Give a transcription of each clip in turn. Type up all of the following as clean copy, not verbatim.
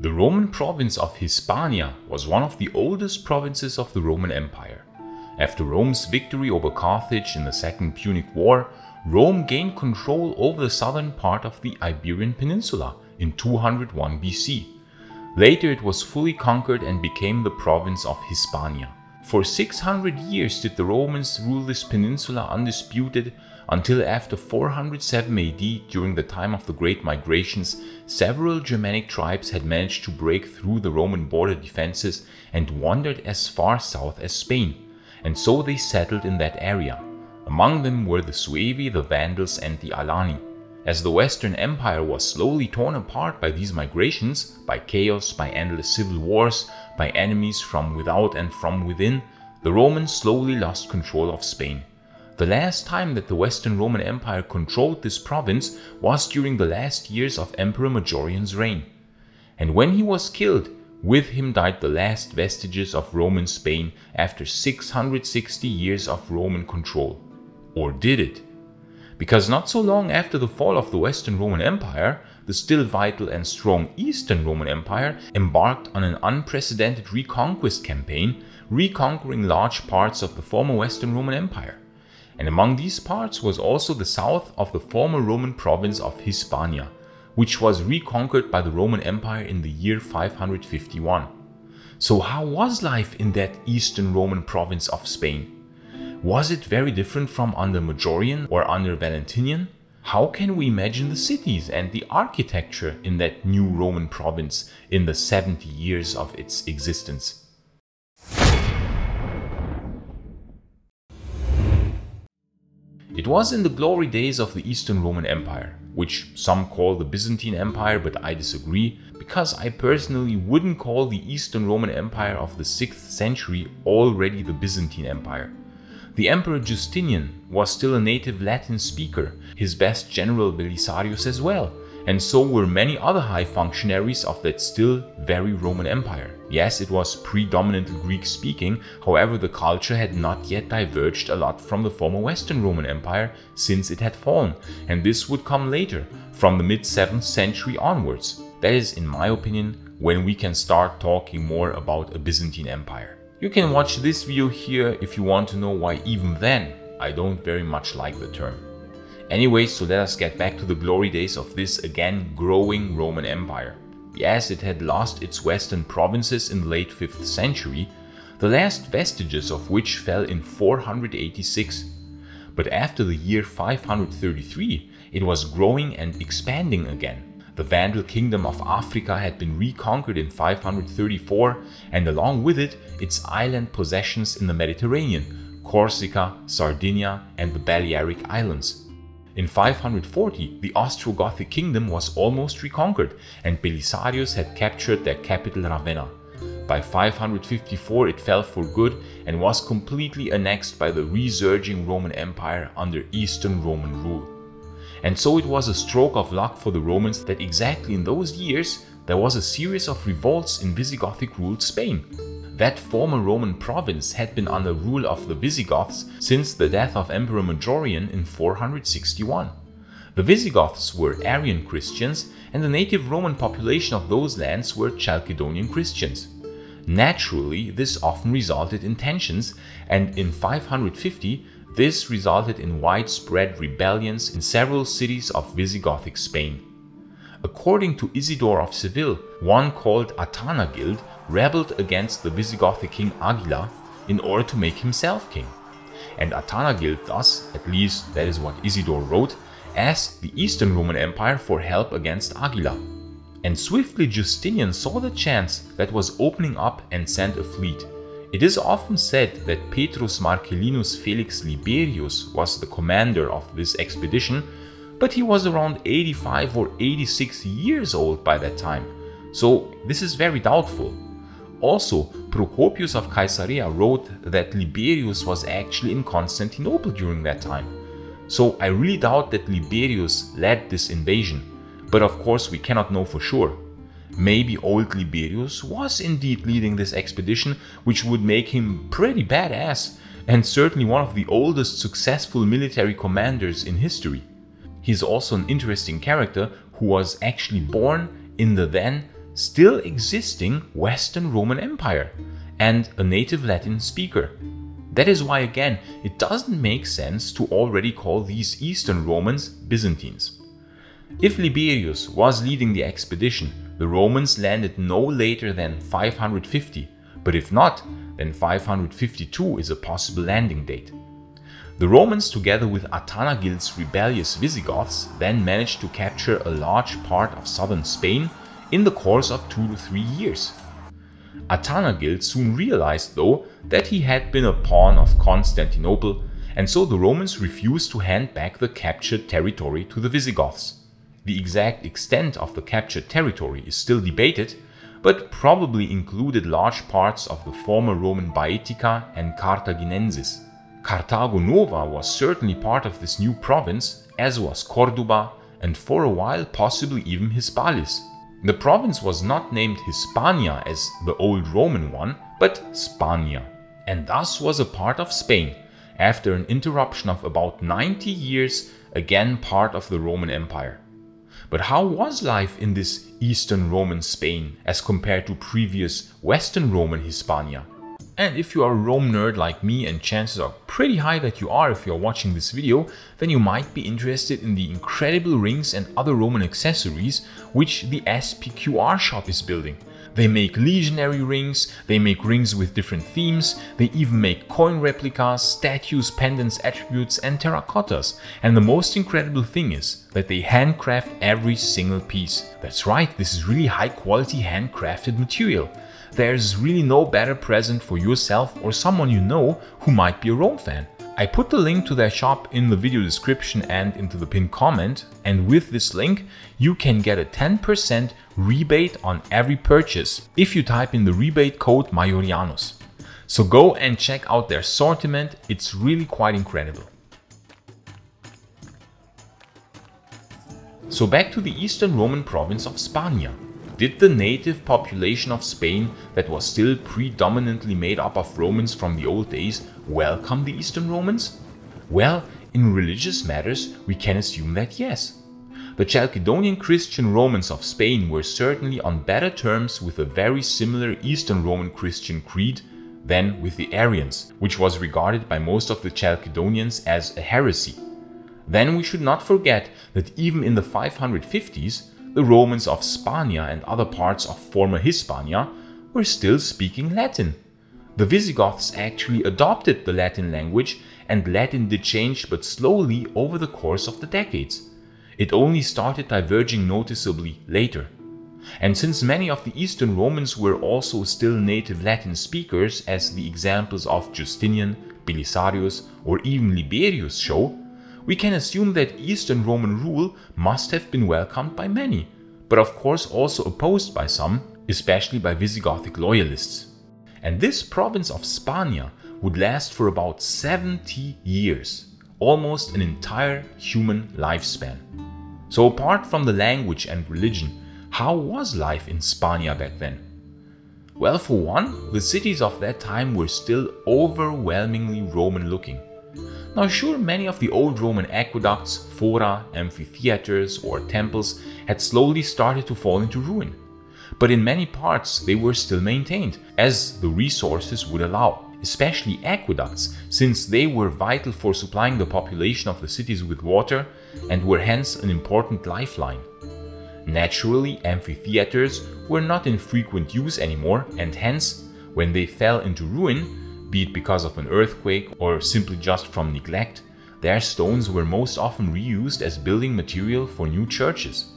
The Roman province of Hispania was one of the oldest provinces of the Roman Empire. After Rome's victory over Carthage in the Second Punic War, Rome gained control over the southern part of the Iberian Peninsula in 201 BC. Later it was fully conquered and became the province of Hispania. For 600 years did the Romans rule this peninsula undisputed, until after 407 AD, during the time of the Great Migrations, several Germanic tribes had managed to break through the Roman border defenses and wandered as far south as Spain, and so they settled in that area. Among them were the Suevi, the Vandals and the Alani. As the Western Empire was slowly torn apart by these migrations, by chaos, by endless civil wars, by enemies from without and from within, the Romans slowly lost control of Spain. The last time that the Western Roman Empire controlled this province was during the last years of Emperor Maiorian's reign. And when he was killed, with him died the last vestiges of Roman Spain after 660 years of Roman control. Or did it? Because not so long after the fall of the Western Roman Empire, the still vital and strong Eastern Roman Empire embarked on an unprecedented reconquest campaign, reconquering large parts of the former Western Roman Empire. And among these parts was also the south of the former Roman province of Hispania, which was reconquered by the Roman Empire in the year 551. So how was life in that Eastern Roman province of Spain? Was it very different from under Majorian or under Valentinian? How can we imagine the cities and the architecture in that new Roman province in the 70 years of its existence? It was in the glory days of the Eastern Roman Empire, which some call the Byzantine Empire, but I disagree, because I personally wouldn't call the Eastern Roman Empire of the 6th century already the Byzantine Empire. The Emperor Justinian was still a native Latin speaker, his best general Belisarius as well, and so were many other high functionaries of that still very Roman Empire. Yes, it was predominantly Greek speaking, however the culture had not yet diverged a lot from the former Western Roman Empire since it had fallen, and this would come later, from the mid-7th century onwards. That is, in my opinion, when we can start talking more about a Byzantine Empire. You can watch this video here if you want to know why even then I don't very much like the term. Anyway, so let us get back to the glory days of this again growing Roman Empire. Yes, it had lost its western provinces in the late 5th century, the last vestiges of which fell in 486. But after the year 533, it was growing and expanding again. The Vandal kingdom of Africa had been reconquered in 534, and along with it, its island possessions in the Mediterranean, Corsica, Sardinia, and the Balearic Islands. In 540, the Ostrogothic kingdom was almost reconquered, and Belisarius had captured their capital Ravenna. By 554 it fell for good and was completely annexed by the resurging Roman Empire under Eastern Roman rule. And so it was a stroke of luck for the Romans that exactly in those years there was a series of revolts in Visigothic-ruled Spain. That former Roman province had been under rule of the Visigoths since the death of Emperor Majorian in 461. The Visigoths were Arian Christians, and the native Roman population of those lands were Chalcedonian Christians. Naturally, this often resulted in tensions, and in 550 this resulted in widespread rebellions in several cities of Visigothic Spain. According to Isidore of Seville, one called Athanagild rebelled against the Visigothic king Aguila in order to make himself king. And Athanagild thus, at least that is what Isidore wrote, asked the Eastern Roman Empire for help against Aguila. And swiftly Justinian saw the chance that was opening up and sent a fleet. It is often said that Petrus Marcellinus Felix Liberius was the commander of this expedition, but he was around 85 or 86 years old by that time, so this is very doubtful. Also, Procopius of Caesarea wrote that Liberius was actually in Constantinople during that time, so I really doubt that Liberius led this invasion, but of course we cannot know for sure. Maybe old Liberius was indeed leading this expedition, which would make him pretty badass, and certainly one of the oldest successful military commanders in history. He's also an interesting character who was actually born in the then still existing Western Roman Empire and a native Latin speaker. That is why, again, it doesn't make sense to already call these Eastern Romans Byzantines. If Liberius was leading the expedition, the Romans landed no later than 550, but if not, then 552 is a possible landing date. The Romans, together with Athanagil's rebellious Visigoths, then managed to capture a large part of southern Spain in the course of 2 to 3 years. Athanagil soon realized, though, that he had been a pawn of Constantinople, and so the Romans refused to hand back the captured territory to the Visigoths. The exact extent of the captured territory is still debated, but probably included large parts of the former Roman Baetica and Carthaginensis. Carthago Nova was certainly part of this new province, as was Corduba, and for a while possibly even Hispalis. The province was not named Hispania as the old Roman one, but Spania, and thus was a part of Spain, after an interruption of about 90 years, again part of the Roman Empire. But how was life in this Eastern Roman Spain as compared to previous Western Roman Hispania? And if you are a Rome nerd like me, and chances are pretty high that you are if you are watching this video, then you might be interested in the incredible rings and other Roman accessories which the SPQR Shop is building. They make legionary rings, they make rings with different themes, they even make coin replicas, statues, pendants, attributes and terracottas. And the most incredible thing is that they handcraft every single piece. That's right, this is really high quality handcrafted material. There's really no better present for yourself or someone you know who might be a Rome fan. I put the link to their shop in the video description and into the pinned comment, and with this link you can get a 10% rebate on every purchase if you type in the rebate code Maiorianus. So go and check out their assortment, it's really quite incredible. So back to the Eastern Roman province of Spania. Did the native population of Spain, that was still predominantly made up of Romans from the old days, welcome the Eastern Romans? Well, in religious matters, we can assume that yes. The Chalcedonian Christian Romans of Spain were certainly on better terms with a very similar Eastern Roman Christian creed than with the Arians, which was regarded by most of the Chalcedonians as a heresy. Then we should not forget that even in the 550s, the Romans of Spania and other parts of former Hispania were still speaking Latin. The Visigoths actually adopted the Latin language, and Latin did change but slowly over the course of the decades. It only started diverging noticeably later. And since many of the Eastern Romans were also still native Latin speakers, as the examples of Justinian, Belisarius or even Liberius show, we can assume that Eastern Roman rule must have been welcomed by many, but of course also opposed by some, especially by Visigothic loyalists. And this province of Spania would last for about 70 years, almost an entire human lifespan. So apart from the language and religion, how was life in Spania back then? Well, for one, the cities of that time were still overwhelmingly Roman looking. Now sure, many of the old Roman aqueducts, fora, amphitheaters or temples had slowly started to fall into ruin. But in many parts they were still maintained, as the resources would allow, especially aqueducts, since they were vital for supplying the population of the cities with water and were hence an important lifeline. Naturally, amphitheaters were not in frequent use anymore, and hence, when they fell into ruin, be it because of an earthquake or simply just from neglect, their stones were most often reused as building material for new churches.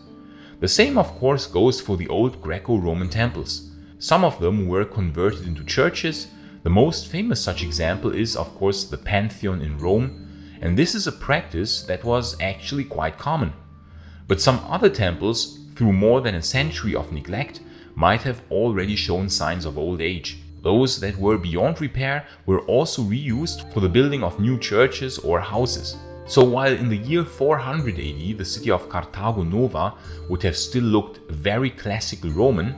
The same of course goes for the old Greco-Roman temples. Some of them were converted into churches. The most famous such example is of course the Pantheon in Rome, and this is a practice that was actually quite common. But some other temples, through more than a century of neglect, might have already shown signs of old age. Those that were beyond repair were also reused for the building of new churches or houses. So while in the year 400 AD the city of Carthago Nova would have still looked very classical Roman,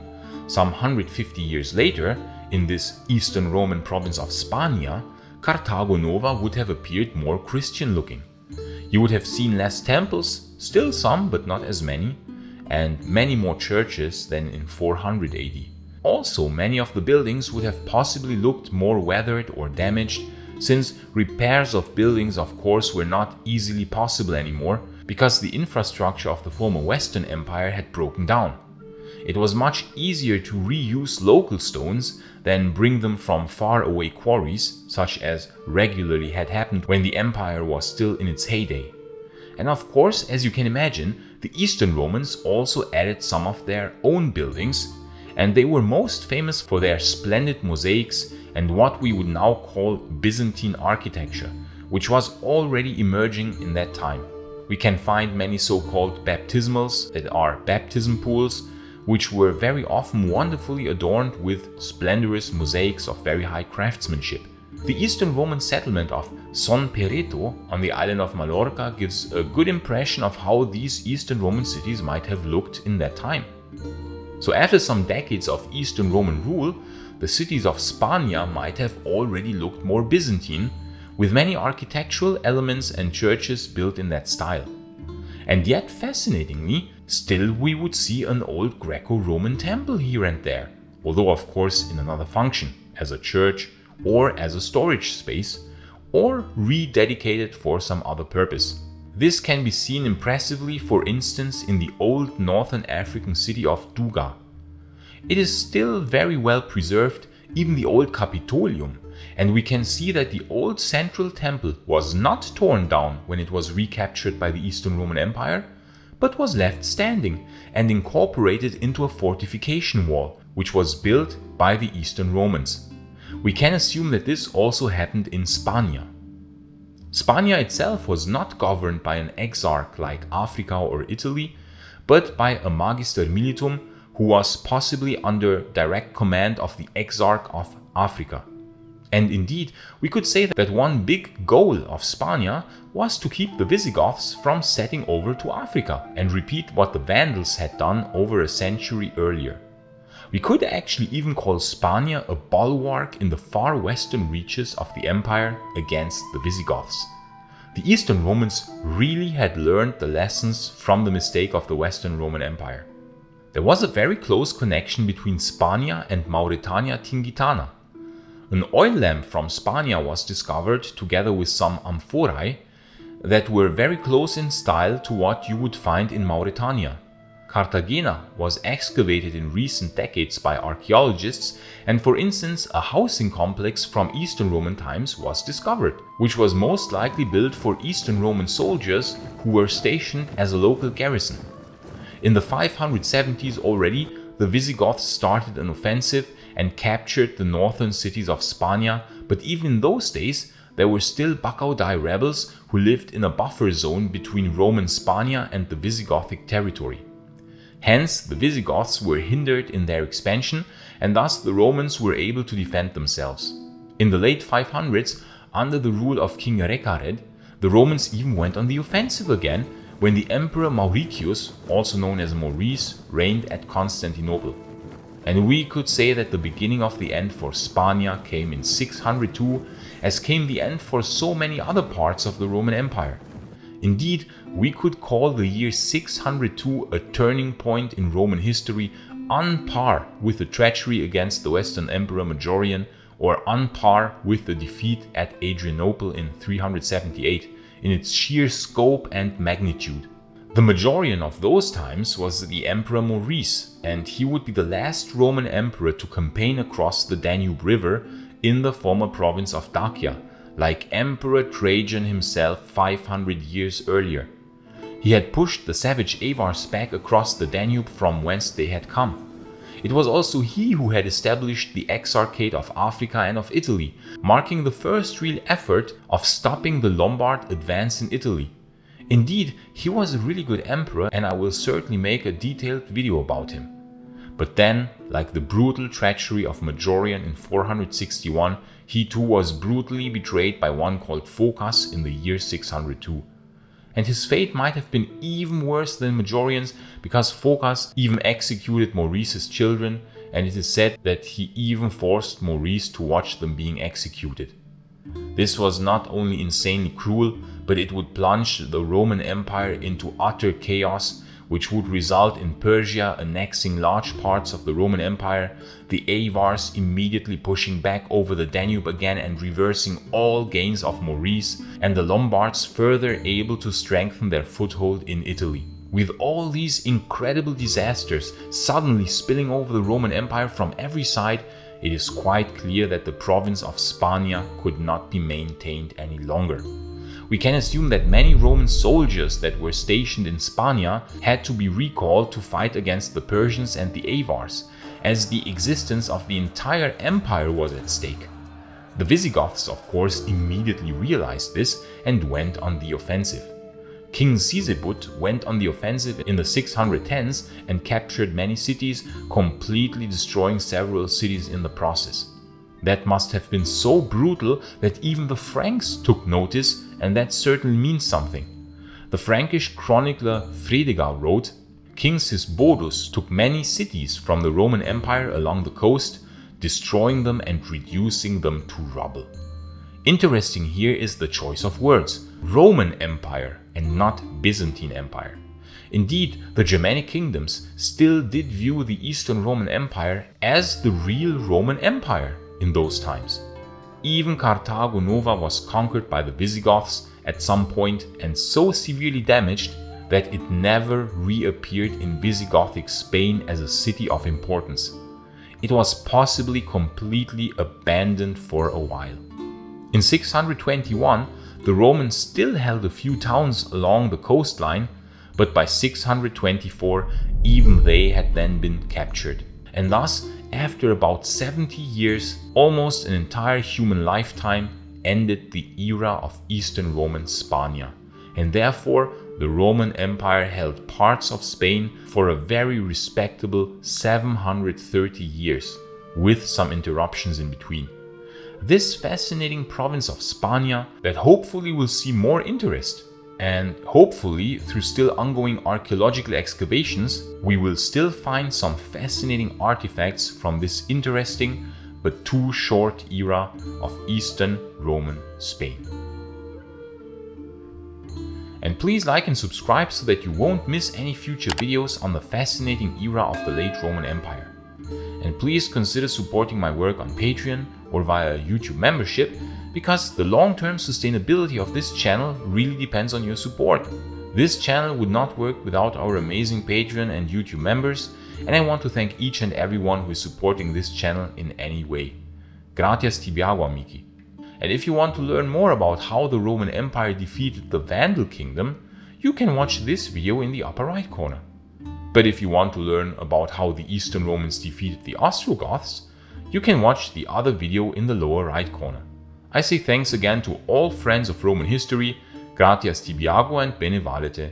some 150 years later, in this Eastern Roman province of Spania, Carthago Nova would have appeared more Christian looking. You would have seen less temples, still some but not as many, and many more churches than in 400 AD. Also, many of the buildings would have possibly looked more weathered or damaged, since repairs of buildings of course were not easily possible anymore, because the infrastructure of the former Western Empire had broken down. It was much easier to reuse local stones than bring them from far away quarries, such as regularly had happened when the empire was still in its heyday. And of course, as you can imagine, the Eastern Romans also added some of their own buildings, and they were most famous for their splendid mosaics and what we would now call Byzantine architecture, which was already emerging in that time. We can find many so-called baptismals, that are baptism pools, which were very often wonderfully adorned with splendorous mosaics of very high craftsmanship. The Eastern Roman settlement of Son Pereto on the island of Mallorca gives a good impression of how these Eastern Roman cities might have looked in that time. So after some decades of Eastern Roman rule, the cities of Spania might have already looked more Byzantine, with many architectural elements and churches built in that style. And yet, fascinatingly, still we would see an old Greco-Roman temple here and there, although of course in another function, as a church or as a storage space, or rededicated for some other purpose. This can be seen impressively, for instance, in the old northern African city of Duga. It is still very well preserved, even the old Capitolium, and we can see that the old central temple was not torn down when it was recaptured by the Eastern Roman Empire, but was left standing and incorporated into a fortification wall, which was built by the Eastern Romans. We can assume that this also happened in Spania. Spania itself was not governed by an exarch like Africa or Italy, but by a magister militum who was possibly under direct command of the exarch of Africa. And indeed, we could say that one big goal of Spania was to keep the Visigoths from setting over to Africa and repeat what the Vandals had done over a century earlier. We could actually even call Spania a bulwark in the far western reaches of the empire against the Visigoths. The Eastern Romans really had learned the lessons from the mistake of the Western Roman Empire. There was a very close connection between Spania and Mauretania Tingitana. An oil lamp from Spania was discovered together with some amphorae that were very close in style to what you would find in Mauretania. Cartagena was excavated in recent decades by archaeologists, and for instance a housing complex from Eastern Roman times was discovered, which was most likely built for Eastern Roman soldiers who were stationed as a local garrison. In the 570s already, the Visigoths started an offensive and captured the northern cities of Spania, but even in those days there were still Bacaudai rebels who lived in a buffer zone between Roman Spania and the Visigothic territory. Hence, the Visigoths were hindered in their expansion, and thus the Romans were able to defend themselves. In the late 500s, under the rule of King Recared, the Romans even went on the offensive again when the Emperor Mauritius, also known as Maurice, reigned at Constantinople. And we could say that the beginning of the end for Spania came in 602, as came the end for so many other parts of the Roman Empire. Indeed, we could call the year 602 a turning point in Roman history, on par with the treachery against the Western Emperor Majorian, or on par with the defeat at Adrianople in 378 in its sheer scope and magnitude. The Majorian of those times was the Emperor Maurice, and he would be the last Roman emperor to campaign across the Danube River in the former province of Dacia, like Emperor Trajan himself 500 years earlier. He had pushed the savage Avars back across the Danube from whence they had come. It was also he who had established the Exarchate of Africa and of Italy, marking the first real effort of stopping the Lombard advance in Italy. Indeed, he was a really good emperor, and I will certainly make a detailed video about him. But then, like the brutal treachery of Majorian in 461, he too was brutally betrayed by one called Phocas in the year 602. And his fate might have been even worse than Majorian's, because Phocas even executed Maurice's children, and it is said that he even forced Maurice to watch them being executed. This was not only insanely cruel, but it would plunge the Roman Empire into utter chaos, which would result in Persia annexing large parts of the Roman Empire, the Avars immediately pushing back over the Danube again and reversing all gains of Maurice, and the Lombards further able to strengthen their foothold in Italy. With all these incredible disasters suddenly spilling over the Roman Empire from every side, it is quite clear that the province of Spania could not be maintained any longer. We can assume that many Roman soldiers that were stationed in Spania had to be recalled to fight against the Persians and the Avars, as the existence of the entire empire was at stake. The Visigoths, of course, immediately realized this and went on the offensive. King Sisebut went on the offensive in the 610s and captured many cities, completely destroying several cities in the process. That must have been so brutal that even the Franks took notice, and that certainly means something. The Frankish chronicler Fredegar wrote, "King Sisbodus took many cities from the Roman Empire along the coast, destroying them and reducing them to rubble." Interesting here is the choice of words, Roman Empire and not Byzantine Empire. Indeed, the Germanic kingdoms still did view the Eastern Roman Empire as the real Roman Empire in those times. Even Carthago Nova was conquered by the Visigoths at some point and so severely damaged that it never reappeared in Visigothic Spain as a city of importance. It was possibly completely abandoned for a while. In 621, the Romans still held a few towns along the coastline, but by 624 even they had then been captured. And thus, after about 70 years, almost an entire human lifetime, ended the era of Eastern Roman Spania. And therefore, the Roman Empire held parts of Spain for a very respectable 730 years, with some interruptions in between. This fascinating province of Spania that hopefully will see more interest. And hopefully, through still ongoing archaeological excavations, we will still find some fascinating artifacts from this interesting but too short era of Eastern Roman Spain. And please like and subscribe so that you won't miss any future videos on the fascinating era of the late Roman Empire. And please consider supporting my work on Patreon or via a YouTube membership, because the long-term sustainability of this channel really depends on your support. This channel would not work without our amazing Patreon and YouTube members, and I want to thank each and everyone who is supporting this channel in any way. Gratias tibiago, amici. And if you want to learn more about how the Roman Empire defeated the Vandal Kingdom, you can watch this video in the upper right corner. But if you want to learn about how the Eastern Romans defeated the Ostrogoths, you can watch the other video in the lower right corner. I say thanks again to all friends of Roman history, gratias tibiago and bene valete.